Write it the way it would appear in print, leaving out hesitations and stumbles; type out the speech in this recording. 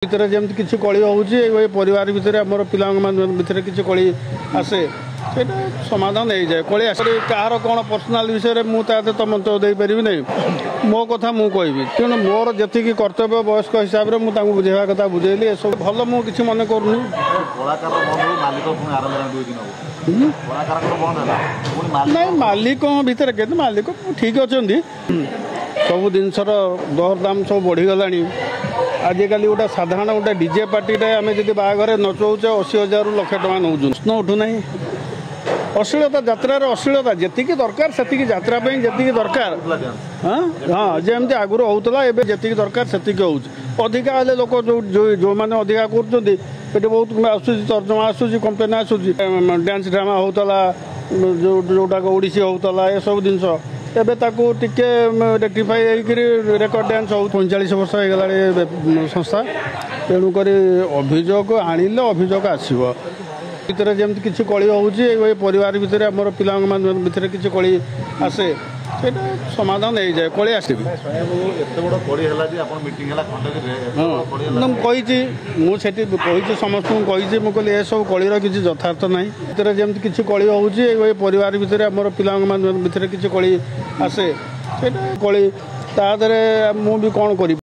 ଭିତରେ ଯେମିତି କିଛି କଳି ହେଉଛି ଏ ପରିବାର ଭିତରେ ଆମର ପିଲାମାନଙ୍କ ଭିତରେ କିଛି କଳି ଆସେ ସେଇଟା ସମାଧାନ ହେଇଯାଏ। କଳି ଆସେ କାହାର କ'ଣ ପର୍ସନାଲ ବିଷୟରେ ମୁଁ ତା ତ ମନ୍ତବ୍ୟ ଦେଇପାରିବି ନାହିଁ। ମୋ କଥା ମୁଁ କହିବି, ତେଣୁ ମୋର ଯେତିକି କର୍ତ୍ତବ୍ୟ ବୟସ୍କ ହିସାବରେ ମୁଁ ତାଙ୍କୁ ବୁଝେଇବା କଥା ବୁଝେଇଲି। ଏସବୁ ଭଲ ମୁଁ କିଛି ମନେ କରୁନି। ନାଇଁ ମାଲିକଙ୍କ ଭିତରେ କେତେ ମାଲିକ ଠିକ୍ ଅଛନ୍ତି। ସବୁ ଜିନିଷର ଦରଦାମ ସବୁ ବଢ଼ିଗଲାଣି। आजिकल गोटे साधारण गोटे डीजे पार्टीटे आम जब बाहर नचौचे 80,000 ରୁ लक्ष टका नौ प्रश्न उठूना। अश्लीलता यात्रार अश्लीलता जी दरकार से यात्रा जी दरकार हाँ हाँ जमी आगुरी होता है जी दरकार से अधिका हेल्ले लोक जो मैंने अधिका कर बहुत आसूँ तर्जमा आसूँ कंप्लेन आसूँ डांस ड्रामा होता जोटा ओडिसी होता ये सब जिनस एबे ताकू टिके रेक्टिफाई रेकर्ड डांस हो 45 वर्ष हो गला संस्था तेणुक अभियोग आनिले अभियोग आसो भितर जमी किसी कली हो परिवार भितर आम पिला भितर किसी कली आसे ସେଇଟା ସମାଧାନ ହେଇଯାଏ। କଳି ଆସିବି ମୁଁ କହିଛି ମୁଁ ସେଠି କହିଛି ସମସ୍ତଙ୍କୁ କହିଛି ମୁଁ କହିଲି ଏସବୁ କଳିର କିଛି ଯଥାର୍ଥ ନାହିଁ। ଭିତରେ ଯେମିତି କିଛି କଳି ହେଉଛି ଏ ପରିବାର ଭିତରେ ଆମର ପିଲାମାନଙ୍କ ଭିତରେ କିଛି କଳି ଆସେ ସେଇଟା କଳି ତା ଦେହରେ ମୁଁ ବି କ'ଣ କରିବି।